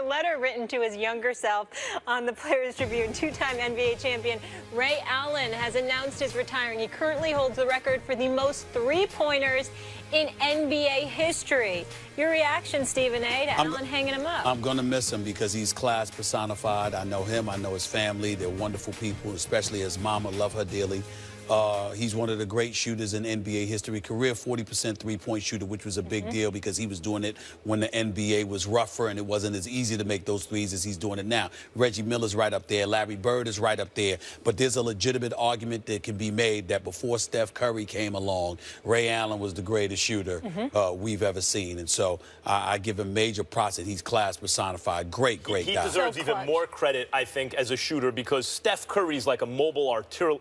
letter written to his younger self on the Players Tribune. Two-time NBA champion Ray Allen has announced his retiring. He currently holds the record for the most three-pointers in NBA history. Your reaction, Stephen A., to Allen hanging him up? I'm going to miss him because he's class personified. I know him. I know his family. They're wonderful people, especially his mama. Love her dearly. He's one of the great shooters in NBA history. Career 40% three-point shooter, which was a big deal because he was doing it when the NBA was rougher and it wasn't as easy to make those threes as he's doing it now. Reggie Miller's right up there. Larry Bird is right up there. But there's a legitimate argument that can be made that before Steph Curry came along, Ray Allen was the greatest shooter we've ever seen. And so I give him major props that he's class personified. Great guy. He deserves even more credit, I think, as a shooter because Steph Curry's like a mobile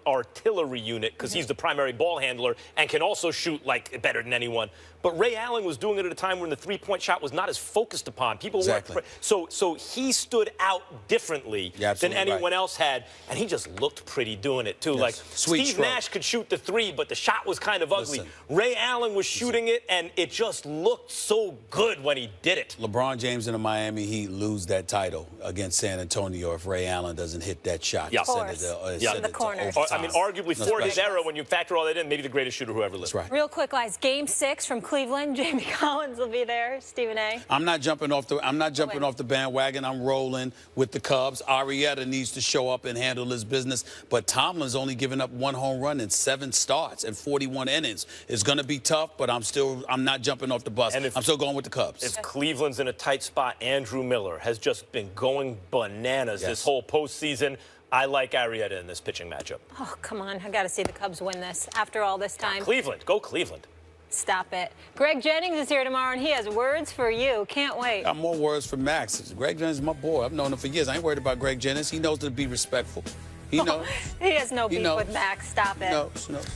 artillery unit because he's the primary ball handler and can also shoot like better than anyone. But Ray Allen was doing it at a time when the three-point shot was not as focused upon. People weren't. So he stood out differently than anyone else had, and he just looked pretty doing it too. Like Steve Nash could shoot the three, but the shot was kind of ugly. Ray Allen was shooting it, and it just looked so good when he did it. LeBron James in the Miami Heat lose that title against San Antonio if Ray Allen doesn't hit that shot. Yeah, the corner. I mean, arguably for his era, when you factor all that in, maybe the greatest shooter who ever lived. That's right. Real quick, guys. Game 6 from Cleveland. Jamie Collins will be there. Stephen A. I'm not jumping off the bandwagon. I'm rolling with the Cubs. Arrieta needs to show up and handle his business. But Tomlin's only given up 1 home run in 7 starts and 41 innings. It's going to be tough, but I'm not jumping off the bus. I'm still going with the Cubs. If Cleveland's in a tight spot, Andrew Miller has just been going bananas this whole postseason. I like Arrieta in this pitching matchup. Oh, come on. I got to see the Cubs win this after all this time. Cleveland. Go Cleveland. Stop it. Greg Jennings is here tomorrow, and he has words for you. Can't wait. Got more words for Max. Greg Jennings is my boy. I've known him for years. I ain't worried about Greg Jennings. He knows to be respectful. He knows. He has no beef with Max. Stop it. He knows.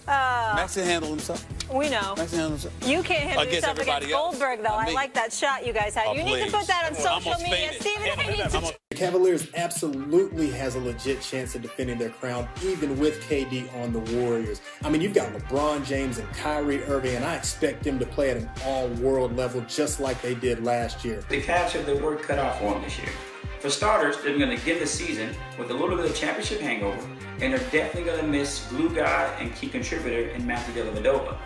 Max can handle himself. We know. Max can handle himself. You can't handle yourself against Goldberg, though. I like that shot you guys had. You need to put that on social media. Stephen A. needs to... The Cavaliers absolutely has a legit chance of defending their crown, even with KD on the Warriors. I mean, you've got LeBron James and Kyrie Irving, and I expect them to play at an all-world level just like they did last year. The Cavs have their work cut off for them this year. For starters, they're going to begin the season with a little bit of championship hangover, and they're definitely going to miss glue guy and key contributor in Matthew Dellavedova.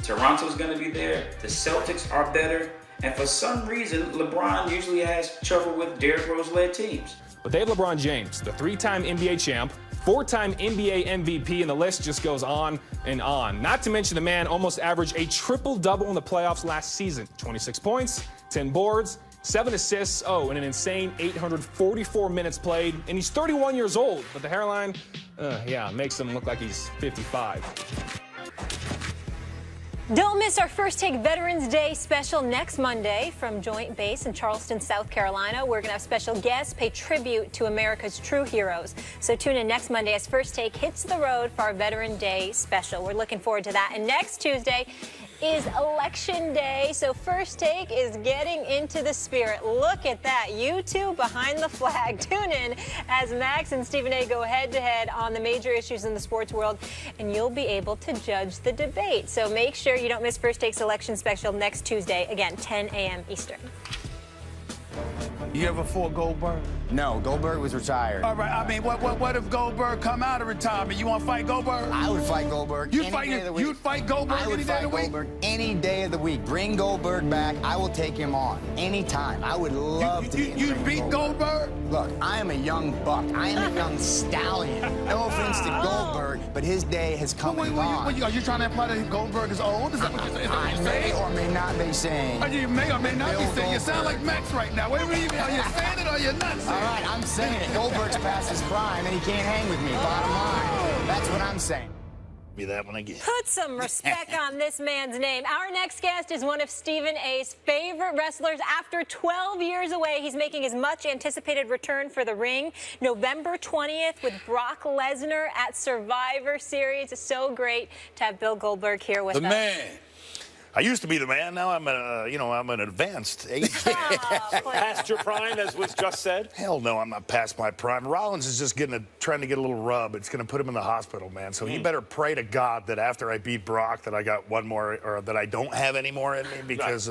Toronto's going to be there. The Celtics are better. And for some reason, LeBron usually has trouble with Derrick Rose-led teams. But they have LeBron James, the 3-time NBA champ, 4-time NBA MVP, and the list just goes on and on. Not to mention the man almost averaged a triple-double in the playoffs last season. 26 points, 10 boards, 7 assists, and an insane 844 minutes played. And he's 31 years old, but the hairline, makes him look like he's 55. Don't miss our First Take Veterans Day special next Monday from Joint Base in Charleston, South Carolina. We're going to have special guests pay tribute to America's true heroes. So tune in next Monday as First Take hits the road for our Veteran Day special. We're looking forward to that. And next Tuesday is Election Day, so First Take is getting into the spirit. Look at that. You two behind the flag. Tune in as Max and Stephen A. go head-to-head on the major issues in the sports world, and you'll be able to judge the debate. So make sure you don't miss First Take's election special next Tuesday, again, 10 a.m. Eastern. You ever fought Goldberg? No, Goldberg was retired. All right, I mean, what if Goldberg come out of retirement? You want to fight Goldberg? I would fight Goldberg any day of the week. You'd fight Goldberg any day of the week? I would fight Goldberg any day of the week. Bring Goldberg back. I will take him on anytime. I would love to You'd beat Goldberg? Look, I am a young buck. I am a young stallion. No offense to Goldberg, but his day has come and gone. Are you trying to imply that Goldberg is old? Is that what you're saying? I may or may not be saying. You may or may not be saying. You sound like Max right now. Wait a minute. Are you saying it or you're not saying it? All right, I'm saying it. Goldberg's past his prime, and he can't hang with me. Bottom line. That's what I'm saying. Be that one again. Put some respect on this man's name. Our next guest is one of Stephen A.'s favorite wrestlers. After 12 years away, he's making his much-anticipated return for the ring. November 20th with Brock Lesnar at Survivor Series. It's so great to have Bill Goldberg here with us. The man. I used to be the man. Now I'm I'm an advanced age. Past your prime, as was just said? Hell no, I'm not past my prime. Rollins is just trying to get a little rub. It's going to put him in the hospital, man. So he better pray to God that after I beat Brock that I got one more, or that I don't have any more in me, because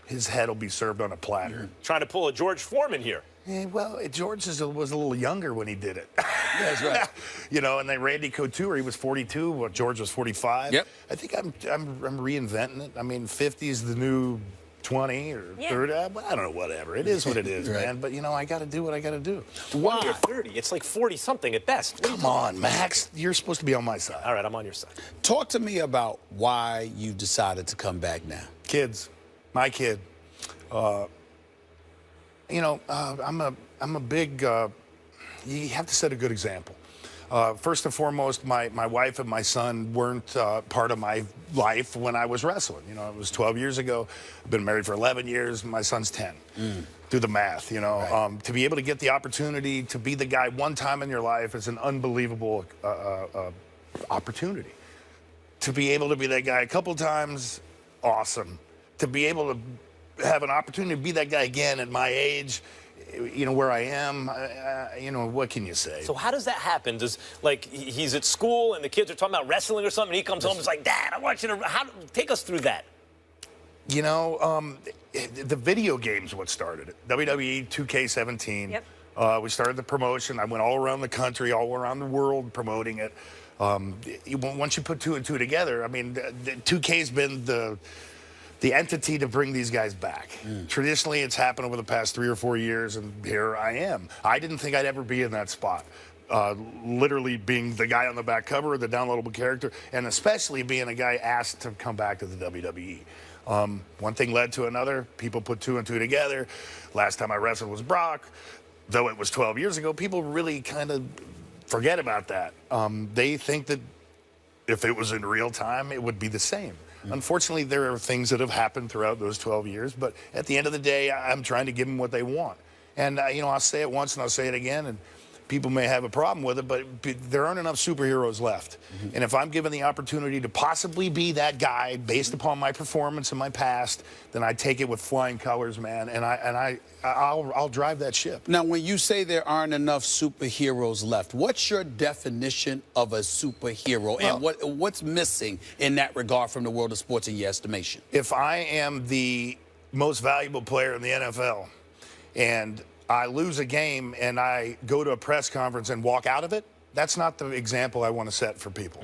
his head will be served on a platter. Trying to pull a George Foreman here. Yeah, well, George was a little younger when he did it. That's right. You know, and then Randy Couture, he was 42. Well, George was 45. Yep. I think I'm reinventing it. I mean, 50 is the new 20 or 30. I don't know, whatever. It is what it is, Right. man. But, you know, I got to do what I got to do. Why? You're 30. It's like 40-something at best. Come on, Max. You're supposed to be on my side. All right, I'm on your side. Talk to me about why you decided to come back now. Kids. My kid. You know, I'm a big, you have to set a good example. First and foremost, my wife and my son weren't part of my life when I was wrestling. You know, it was 12 years ago. I've been married for 11 years. My son's 10. Do the math, you know. Right. To be able to get the opportunity to be the guy one time in your life is an unbelievable opportunity. To be able to be that guy a couple times, awesome. To be able to have an opportunity to be that guy again at my age, you know, where I am, you know, what can you say? So how does that happen? Does, like, he's at school and the kids are talking about wrestling or something, and he comes home and is like, Dad, I want you to, take us through that. You know, the video game's what started it. WWE 2K17. Yep. We started the promotion. I went all around the country, all around the world promoting it. Once you put two and two together, I mean, 2K's been the entity to bring these guys back. Traditionally, it's happened over the past 3 or 4 years, and here I am. I didn't think I'd ever be in that spot. Literally being the guy on the back cover, the downloadable character, and especially being a guy asked to come back to the WWE. One thing led to another. People put two and two together. Last time I wrestled was Brock. Though it was 12 years ago, people really kind of forget about that. They think that if it was in real time, it would be the same. Unfortunately, there are things that have happened throughout those 12 years, but at the end of the day, I'm trying to give them what they want. And, you know, I'll say it once and I'll say it again, and people may have a problem with it, but there aren't enough superheroes left. And if I'm given the opportunity to possibly be that guy based upon my performance in my past, then I take it with flying colors, man, and I'll drive that ship. Now, when you say there aren't enough superheroes left, what's your definition of a superhero, and what's missing in that regard from the world of sports in your estimation? If I am the most valuable player in the NFL and I lose a game and I go to a press conference and walk out of it, that's not the example I want to set for people.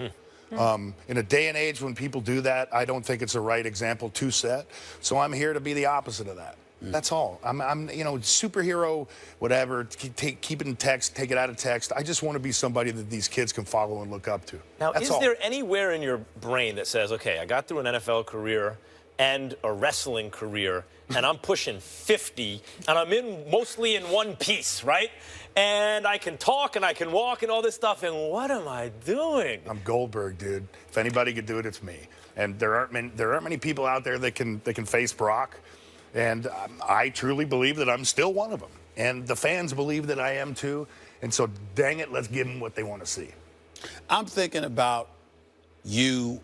In a day and age when people do that, I don't think it's the right example to set. So I'm here to be the opposite of that. That's all. I'm, you know, superhero, whatever, keep it in text, take it out of text. I just want to be somebody that these kids can follow and look up to. Now, that's is all. there anywhere in your brain that says, okay, I got through an NFL career and a wrestling career, and I'm pushing 50, and I'm in mostly in one piece, right? And I can talk and I can walk and all this stuff, and what am I doing? I'm Goldberg, dude. If anybody could do it, it's me. And there aren't many people out there that can face Brock, and I truly believe that I'm still one of them. And the fans believe that I am too. And so, dang it, let's give them what they want to see. I'm thinking about you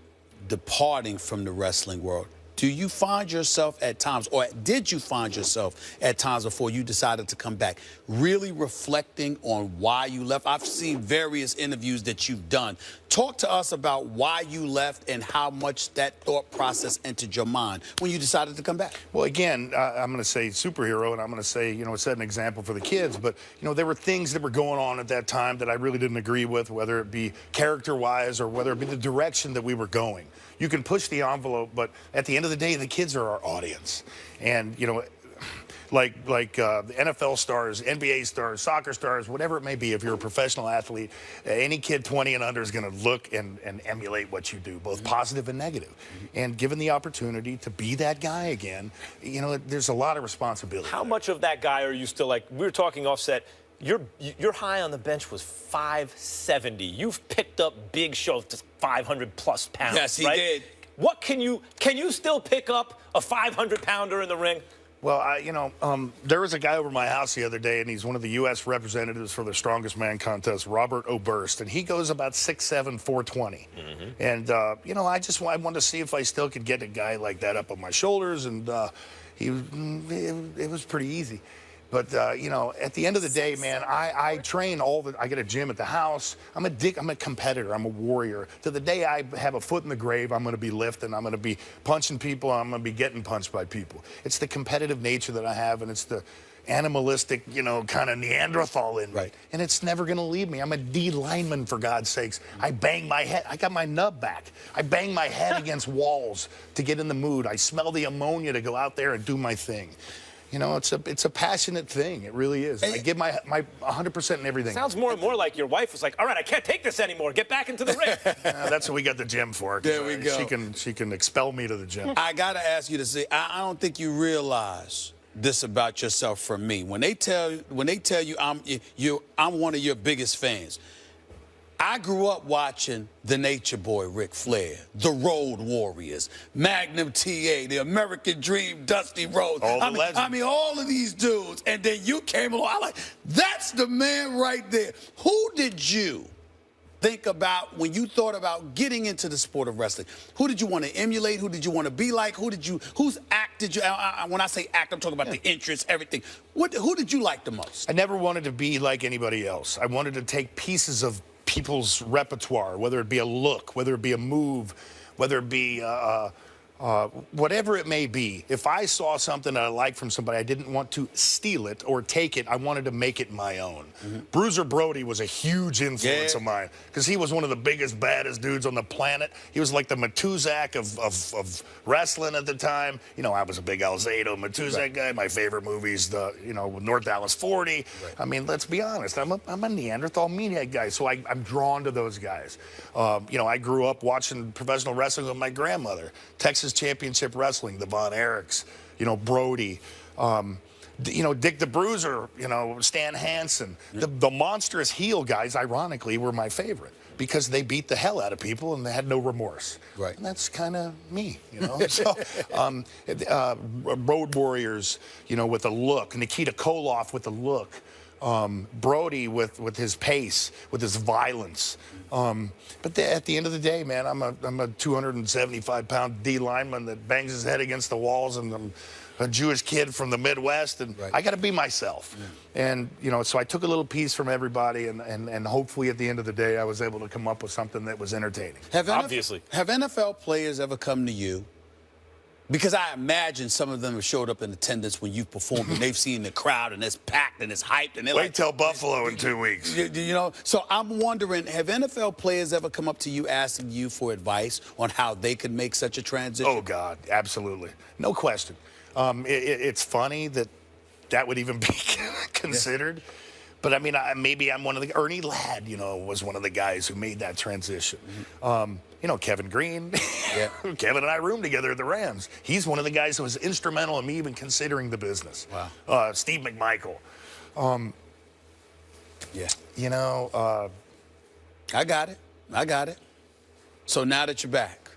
departing from the wrestling world. Do you find yourself at times, or did you find yourself at times before you decided to come back, really reflecting on why you left? I've seen various interviews that you've done. Talk to us about why you left and how much that thought process entered your mind when you decided to come back. Well, again, I'm going to say superhero, and I'm going to say, you know, set an example for the kids. But, you know, there were things that were going on at that time that I really didn't agree with, whether it be character-wise or whether it be the direction that we were going. You can push the envelope, but at the end of the day, the kids are our audience. And, you know, like the NFL stars, NBA stars, soccer stars, whatever it may be, if you're a professional athlete, any kid 20 and under is going to look and emulate what you do, both positive and negative. And given the opportunity to be that guy again, you know, there's a lot of responsibility. How much of that guy are you still like? We were talking offset. Your high on the bench was 570. You've picked up big shows, just 500+ pounds. Yes, he right? did. What can you still pick up a 500-pounder in the ring? Well, you know, there was a guy over my house the other day, and he's one of the U.S. representatives for the Strongest Man contest, Robert Oberst, and he goes about 6'7", 420. And, you know, I wanted to see if I still could get a guy like that up on my shoulders, and it was pretty easy. But, you know, at the end of the day, man, I train I get a gym at the house. I'm a competitor. I'm a warrior. To the day I have a foot in the grave, I'm going to be lifting. I'm going to be punching people. I'm going to be getting punched by people. It's the competitive nature that I have, and it's the animalistic, you know, kind of Neanderthal in me. Right. And it's never going to leave me. I'm a D lineman, for God's sakes. I bang my head. I got my nub back. I bang my head against walls to get in the mood. I smell the ammonia to go out there and do my thing. You know, it's a passionate thing. It really is. I give my 100% in everything. Sounds more and more like your wife was like, all right, I can't take this anymore. Get back into the ring. That's what we got the gym for. There we go. She can expel me to the gym. I got to ask you to say, I don't think you realize this about yourself from me. When they tell you I'm one of your biggest fans. I grew up watching the Nature Boy, Ric Flair, the Road Warriors, Magnum TA, the American Dream, Dusty Rhodes. I mean, all of these dudes. And then you came along. I'm like, that's the man right there. Who did you think about when you thought about getting into the sport of wrestling? Who did you want to emulate? Who did you want to be like? Whose act did you? When I say act, I'm talking about the entrance, everything. Who did you like the most? I never wanted to be like anybody else. I wanted to take pieces of people's repertoire, whether it be a look, whether it be a move, whether it be whatever it may be. If I saw something that I liked from somebody, I didn't want to steal it or take it. I wanted to make it my own. Bruiser Brody was a huge influence of mine because he was one of the biggest, baddest dudes on the planet. He was like the Matuzak of wrestling at the time. You know, I was a big Alzado Matuzak guy. My favorite movies, North Dallas 40. Right. I mean, let's be honest. I'm a Neanderthal meathead guy, so I'm drawn to those guys. You know, I grew up watching professional wrestling with my grandmother. Texas Championship Wrestling, the Von Erichs, you know, Brody, you know, Dick the Bruiser, you know, Stan Hansen. The monstrous heel guys, ironically, were my favorite because they beat the hell out of people and they had no remorse. Right. And that's kind of me, you know. So, Road Warriors, you know, with a look. Nikita Koloff with a look. Brody with his pace, with his violence. But at the end of the day, man, I'm a 275-pound D lineman that bangs his head against the walls, and I'm a Jewish kid from the Midwest, and I got to be myself. And, you know, so I took a little piece from everybody, and hopefully at the end of the day, I was able to come up with something that was entertaining. Have NFL players ever come to you? Because I imagine some of them have showed up in attendance when you've performed and they've seen the crowd and it's packed and it's hyped and they're Wait till Buffalo in 2 weeks. You know, so I'm wondering, have NFL players ever come up to you asking you for advice on how they could make such a transition? Oh, God, absolutely. No question. It's funny that would even be considered. But, I mean, maybe I'm one of the – Ernie Ladd, you know, was one of the guys who made that transition. You know, Kevin Green. Kevin and I roomed together at the Rams. He's one of the guys who was instrumental in me even considering the business. Wow. Steve McMichael. You know. I got it. So now that you're back,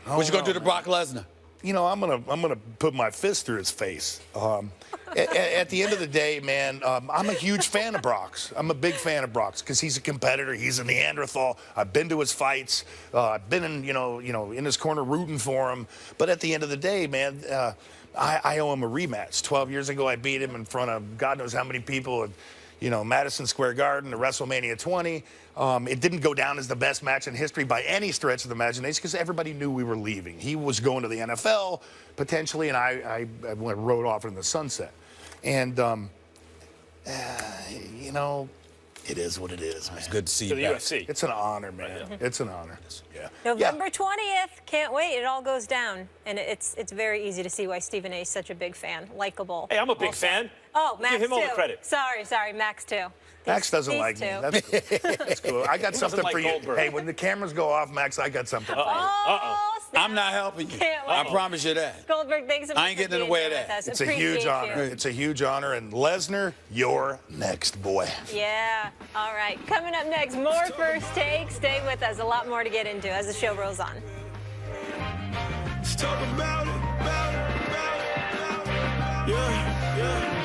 what you going to do to Brock Lesnar? You know, I'm gonna put my fist through his face. At the end of the day, man, I'm a huge fan of Brock's. I'm a big fan of Brock's because he's a competitor. He's a Neanderthal. I've been to his fights. I've been in, in his corner rooting for him. But at the end of the day, man, I owe him a rematch. 12 years ago, I beat him in front of God knows how many people. Madison Square Garden to WrestleMania 20. It didn't go down as the best match in history by any stretch of the imagination because everybody knew we were leaving. He was going to the NFL, potentially, and I rode off in the sunset. And, you know, it is what it is, man. It's good to see you the back. UFC. It's an honor, man. It's an honor. November 20th. Can't wait. It all goes down. And it's very easy to see why Stephen A. is such a big fan. Likable. Hey, I'm a big fan. Oh, Max, give him too. all the credit. Sorry, Max, too. Max doesn't like me. That's cool. I got something for you. Goldberg. Hey, when the cameras go off, Max, I got something for you. I'm not helping you. I promise you that. Goldberg, thanks so much. I ain't getting in the way of that. It's a huge honor. It's a huge honor. And Lesnar, you're next, boy. Yeah. All right. Coming up next, more First Take. Stay with us. A lot more to get into as the show rolls on. Let's talk about it. Yeah.